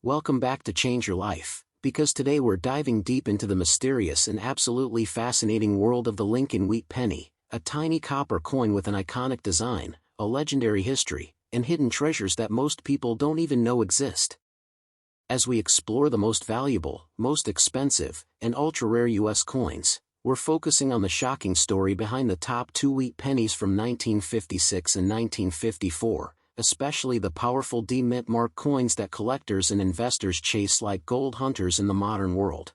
Welcome back to Change Your Life, because today we're diving deep into the mysterious and absolutely fascinating world of the Lincoln Wheat Penny, a tiny copper coin with an iconic design, a legendary history, and hidden treasures that most people don't even know exist. As we explore the most valuable, most expensive, and ultra-rare U.S. coins, we're focusing on the shocking story behind the top two wheat pennies from 1956 and 1954, especially the powerful D-mint mark coins that collectors and investors chase like gold hunters in the modern world.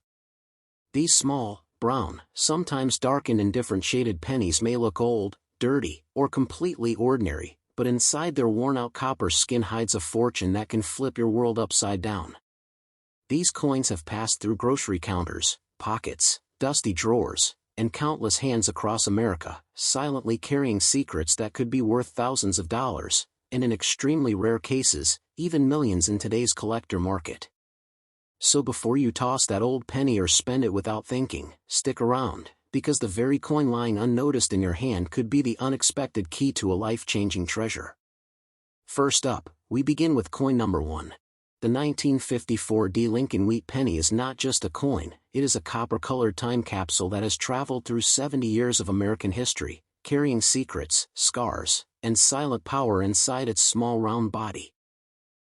These small, brown, sometimes darkened and different shaded pennies may look old, dirty, or completely ordinary, but inside their worn-out copper skin hides a fortune that can flip your world upside down. These coins have passed through grocery counters, pockets, dusty drawers, and countless hands across America, silently carrying secrets that could be worth thousands of dollars, and in extremely rare cases, even millions in today's collector market. So before you toss that old penny or spend it without thinking, stick around, because the very coin lying unnoticed in your hand could be the unexpected key to a life-changing treasure. First up, we begin with coin number 1. The 1954 D Lincoln Wheat Penny is not just a coin, it is a copper-colored time capsule that has traveled through 70 years of American history, carrying secrets, scars, and silent power inside its small round body.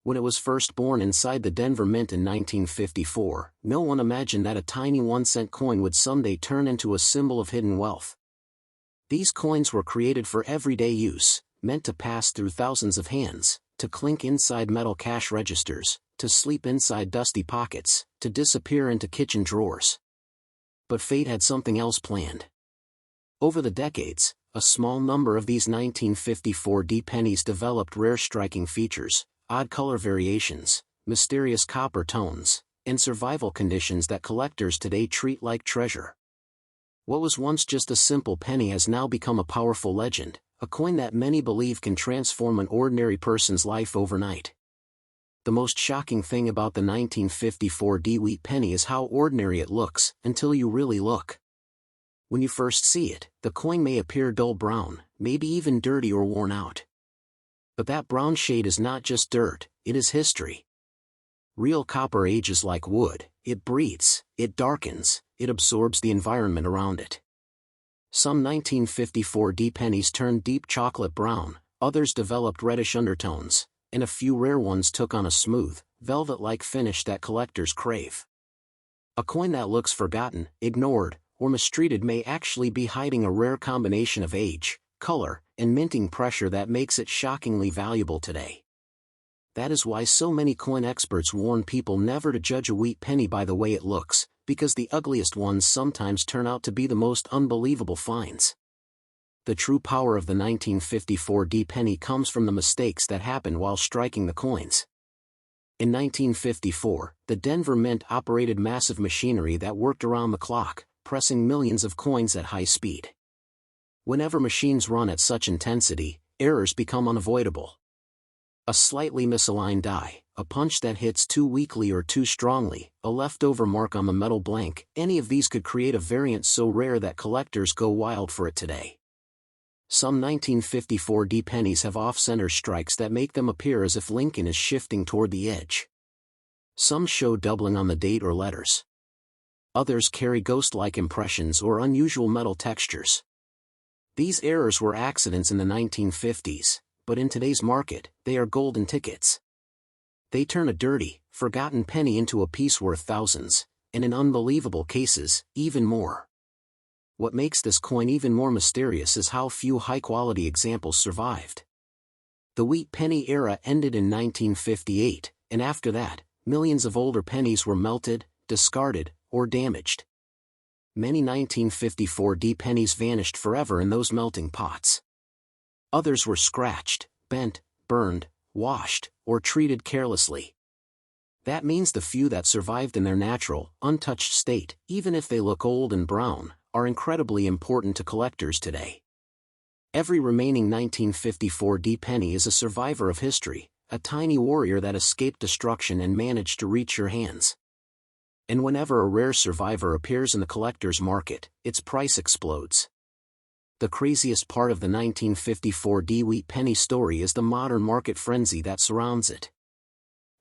When it was first born inside the Denver Mint in 1954, no one imagined that a tiny 1-cent coin would someday turn into a symbol of hidden wealth. These coins were created for everyday use, meant to pass through thousands of hands, to clink inside metal cash registers, to sleep inside dusty pockets, to disappear into kitchen drawers. But fate had something else planned. Over the decades, a small number of these 1954 D pennies developed rare striking features, odd color variations, mysterious copper tones, and survival conditions that collectors today treat like treasure. What was once just a simple penny has now become a powerful legend, a coin that many believe can transform an ordinary person's life overnight. The most shocking thing about the 1954 D Wheat Penny is how ordinary it looks, until you really look. When you first see it, the coin may appear dull brown, maybe even dirty or worn out. But that brown shade is not just dirt, it is history. Real copper ages like wood, it breathes, it darkens, it absorbs the environment around it. Some 1954 D pennies turned deep chocolate brown, others developed reddish undertones, and a few rare ones took on a smooth, velvet-like finish that collectors crave. A coin that looks forgotten, ignored, or mistreated may actually be hiding a rare combination of age, color, and minting pressure that makes it shockingly valuable today. That is why so many coin experts warn people never to judge a wheat penny by the way it looks, because the ugliest ones sometimes turn out to be the most unbelievable finds. The true power of the 1954 D penny comes from the mistakes that happened while striking the coins. In 1954, the Denver Mint operated massive machinery that worked around the clock, pressing millions of coins at high speed. Whenever machines run at such intensity, errors become unavoidable. A slightly misaligned die, a punch that hits too weakly or too strongly, a leftover mark on the metal blank, any of these could create a variant so rare that collectors go wild for it today. Some 1954 D pennies have off-center strikes that make them appear as if Lincoln is shifting toward the edge. Some show doubling on the date or letters. Others carry ghost-like impressions or unusual metal textures. These errors were accidents in the 1950s, but in today's market, they are golden tickets. They turn a dirty, forgotten penny into a piece worth thousands, and in unbelievable cases, even more. What makes this coin even more mysterious is how few high-quality examples survived. The wheat penny era ended in 1958, and after that, millions of older pennies were melted, discarded, or damaged. Many 1954 D pennies vanished forever in those melting pots. Others were scratched, bent, burned, washed, or treated carelessly. That means the few that survived in their natural, untouched state, even if they look old and brown, are incredibly important to collectors today. Every remaining 1954 D penny is a survivor of history, a tiny warrior that escaped destruction and managed to reach your hands. And whenever a rare survivor appears in the collector's market, its price explodes. The craziest part of the 1954 D Wheat Penny story is the modern market frenzy that surrounds it.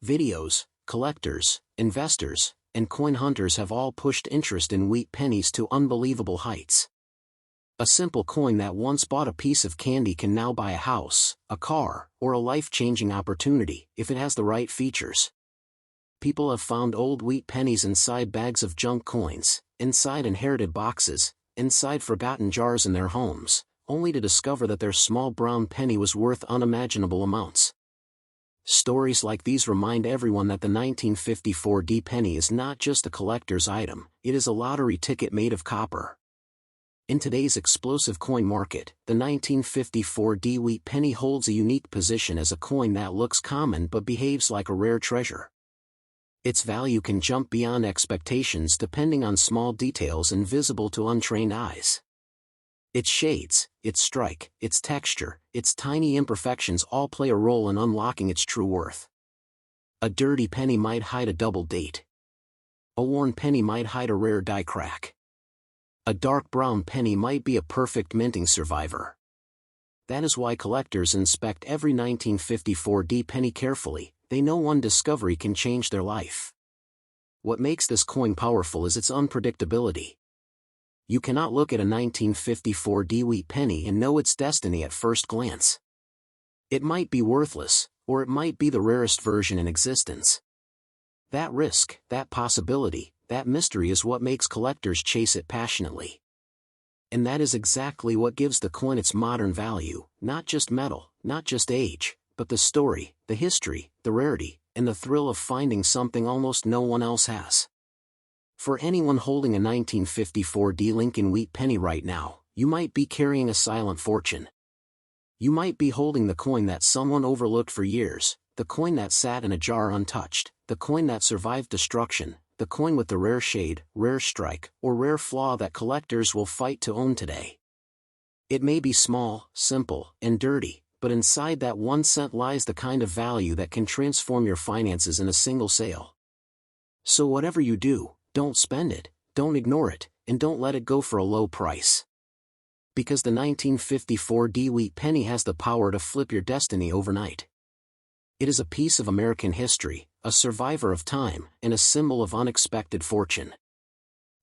Videos, collectors, investors, and coin hunters have all pushed interest in wheat pennies to unbelievable heights. A simple coin that once bought a piece of candy can now buy a house, a car, or a life-changing opportunity if it has the right features. People have found old wheat pennies inside bags of junk coins, inside inherited boxes, inside forgotten jars in their homes, only to discover that their small brown penny was worth unimaginable amounts. Stories like these remind everyone that the 1954 D penny is not just a collector's item, it is a lottery ticket made of copper. In today's explosive coin market, the 1954 D wheat penny holds a unique position as a coin that looks common but behaves like a rare treasure. Its value can jump beyond expectations depending on small details invisible to untrained eyes. Its shades, its strike, its texture, its tiny imperfections all play a role in unlocking its true worth. A dirty penny might hide a double date. A worn penny might hide a rare die crack. A dark brown penny might be a perfect minting survivor. That is why collectors inspect every 1954 D penny carefully. They know one discovery can change their life. What makes this coin powerful is its unpredictability. You cannot look at a 1954 D wheat penny and know its destiny at first glance. It might be worthless, or it might be the rarest version in existence. That risk, that possibility, that mystery is what makes collectors chase it passionately. And that is exactly what gives the coin its modern value, not just metal, not just age, but the story, the history, the rarity, and the thrill of finding something almost no one else has. For anyone holding a 1954 D Lincoln wheat penny right now, you might be carrying a silent fortune. You might be holding the coin that someone overlooked for years, the coin that sat in a jar untouched, the coin that survived destruction, the coin with the rare shade, rare strike, or rare flaw that collectors will fight to own today. It may be small, simple, and dirty, but inside that 1 cent lies the kind of value that can transform your finances in a single sale. So whatever you do, don't spend it, don't ignore it, and don't let it go for a low price. Because the 1954 D wheat penny has the power to flip your destiny overnight. It is a piece of American history, a survivor of time, and a symbol of unexpected fortune.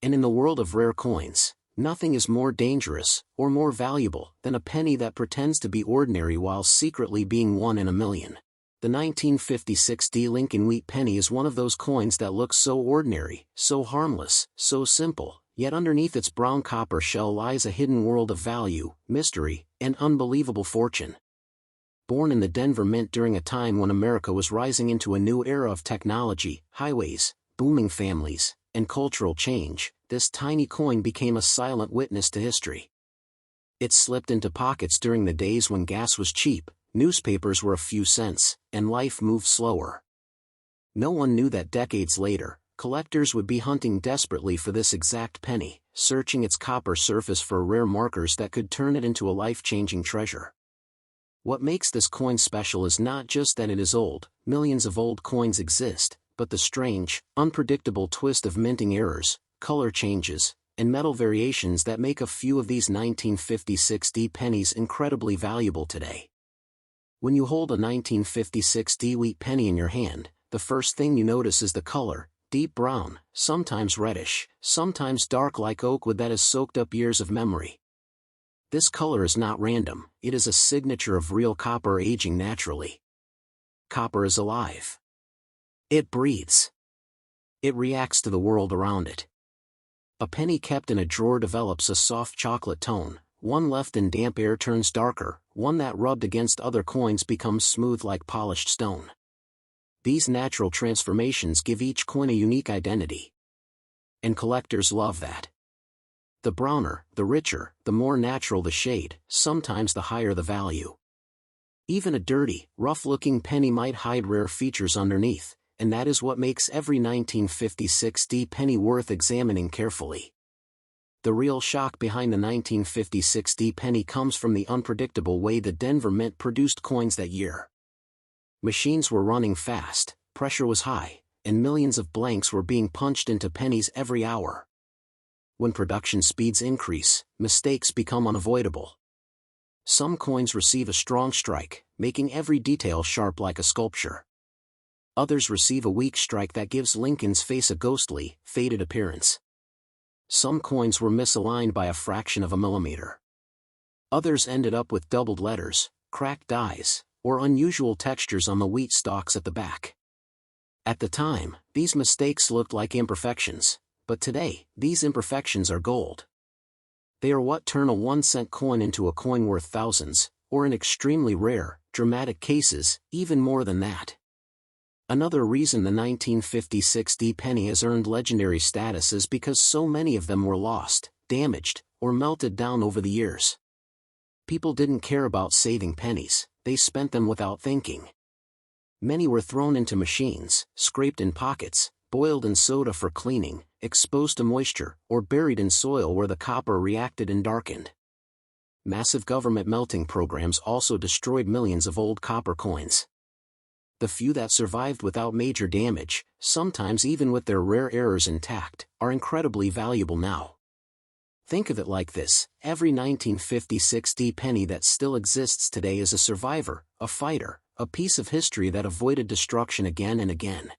And in the world of rare coins, nothing is more dangerous, or more valuable, than a penny that pretends to be ordinary while secretly being one in a million. The 1956 D Lincoln wheat penny is one of those coins that looks so ordinary, so harmless, so simple, yet underneath its brown copper shell lies a hidden world of value, mystery, and unbelievable fortune. Born in the Denver Mint during a time when America was rising into a new era of technology, highways, booming families, and cultural change, this tiny coin became a silent witness to history. It slipped into pockets during the days when gas was cheap, newspapers were a few cents, and life moved slower. No one knew that decades later, collectors would be hunting desperately for this exact penny, searching its copper surface for rare markers that could turn it into a life-changing treasure. What makes this coin special is not just that it is old, millions of old coins exist, but the strange, unpredictable twist of minting errors, color changes, and metal variations that make a few of these 1956 D pennies incredibly valuable today. When you hold a 1956 D wheat penny in your hand, the first thing you notice is the color, deep brown, sometimes reddish, sometimes dark like oak wood that has soaked up years of memory. This color is not random, it is a signature of real copper aging naturally. Copper is alive. It breathes. It reacts to the world around it. A penny kept in a drawer develops a soft chocolate tone, one left in damp air turns darker, one that rubbed against other coins becomes smooth like polished stone. These natural transformations give each coin a unique identity. And collectors love that. The browner, the richer, the more natural the shade, sometimes the higher the value. Even a dirty, rough-looking penny might hide rare features underneath, and that is what makes every 1956 D penny worth examining carefully. The real shock behind the 1956 D penny comes from the unpredictable way the Denver Mint produced coins that year. Machines were running fast, pressure was high, and millions of blanks were being punched into pennies every hour. When production speeds increase, mistakes become unavoidable. Some coins receive a strong strike, making every detail sharp like a sculpture. Others receive a weak strike that gives Lincoln's face a ghostly, faded appearance. Some coins were misaligned by a fraction of a millimeter. Others ended up with doubled letters, cracked dies, or unusual textures on the wheat stalks at the back. At the time, these mistakes looked like imperfections, but today, these imperfections are gold. They are what turn a 1-cent coin into a coin worth thousands, or in extremely rare, dramatic cases, even more than that. Another reason the 1956 penny has earned legendary status is because so many of them were lost, damaged, or melted down over the years. People didn't care about saving pennies, they spent them without thinking. Many were thrown into machines, scraped in pockets, boiled in soda for cleaning, exposed to moisture, or buried in soil where the copper reacted and darkened. Massive government melting programs also destroyed millions of old copper coins. The few that survived without major damage, sometimes even with their rare errors intact, are incredibly valuable now. Think of it like this: every 1956 penny that still exists today is a survivor, a fighter, a piece of history that avoided destruction again and again.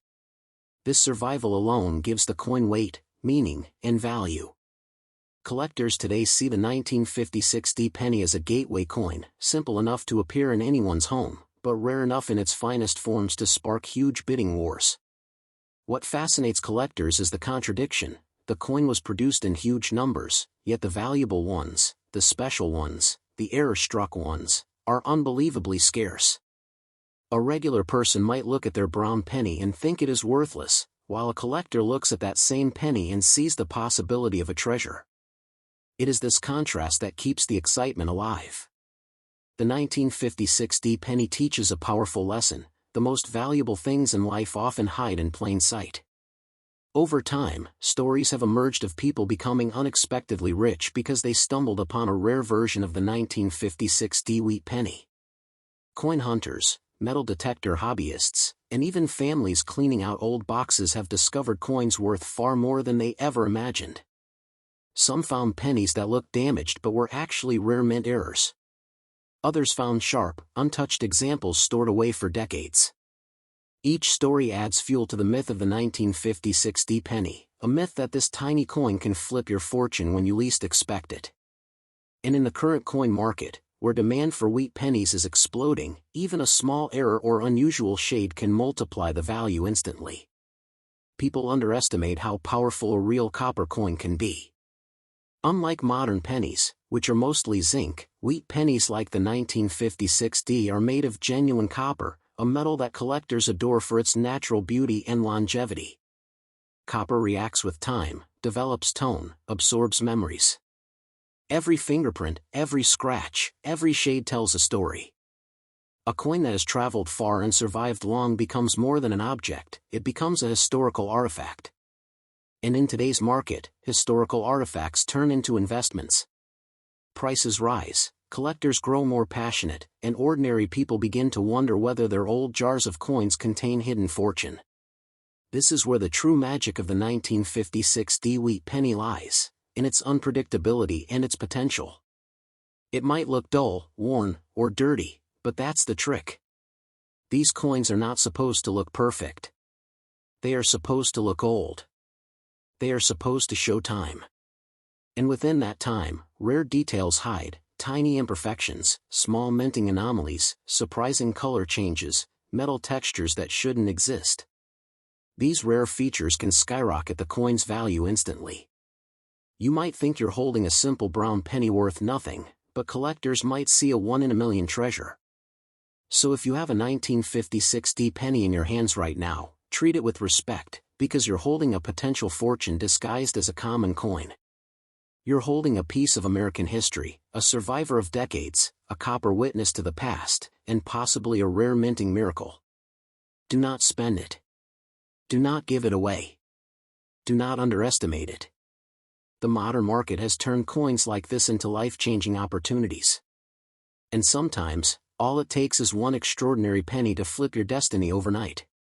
This survival alone gives the coin weight, meaning, and value. Collectors today see the 1956 penny as a gateway coin, simple enough to appear in anyone's home, but rare enough in its finest forms to spark huge bidding wars. What fascinates collectors is the contradiction. The coin was produced in huge numbers, yet the valuable ones, the special ones, the error-struck ones, are unbelievably scarce. A regular person might look at their brown penny and think it is worthless, while a collector looks at that same penny and sees the possibility of a treasure. It is this contrast that keeps the excitement alive. The 1956 penny teaches a powerful lesson: the most valuable things in life often hide in plain sight. Over time, stories have emerged of people becoming unexpectedly rich because they stumbled upon a rare version of the 1956 wheat penny. Coin hunters, metal detector hobbyists, and even families cleaning out old boxes have discovered coins worth far more than they ever imagined. Some found pennies that looked damaged but were actually rare mint errors. Others found sharp, untouched examples stored away for decades. Each story adds fuel to the myth of the 1956 penny, a myth that this tiny coin can flip your fortune when you least expect it. And in the current coin market, where demand for wheat pennies is exploding, even a small error or unusual shade can multiply the value instantly. People underestimate how powerful a real copper coin can be. Unlike modern pennies, which are mostly zinc, wheat pennies like the 1956 are made of genuine copper, a metal that collectors adore for its natural beauty and longevity. Copper reacts with time, develops tone, absorbs memories. Every fingerprint, every scratch, every shade tells a story. A coin that has traveled far and survived long becomes more than an object, it becomes a historical artifact. And in today's market, historical artifacts turn into investments. Prices rise, collectors grow more passionate, and ordinary people begin to wonder whether their old jars of coins contain hidden fortune. This is where the true magic of the 1956 wheat penny lies, in its unpredictability and its potential. It might look dull, worn, or dirty, but that's the trick. These coins are not supposed to look perfect. They are supposed to look old. They are supposed to show time. And within that time, rare details hide, tiny imperfections, small minting anomalies, surprising color changes, metal textures that shouldn't exist. These rare features can skyrocket the coin's value instantly. You might think you're holding a simple brown penny worth nothing, but collectors might see a one-in-a-million treasure. So if you have a 1956 penny in your hands right now, treat it with respect, because you're holding a potential fortune disguised as a common coin. You're holding a piece of American history, a survivor of decades, a copper witness to the past, and possibly a rare minting miracle. Do not spend it. Do not give it away. Do not underestimate it. The modern market has turned coins like this into life-changing opportunities. And sometimes, all it takes is one extraordinary penny to flip your destiny overnight.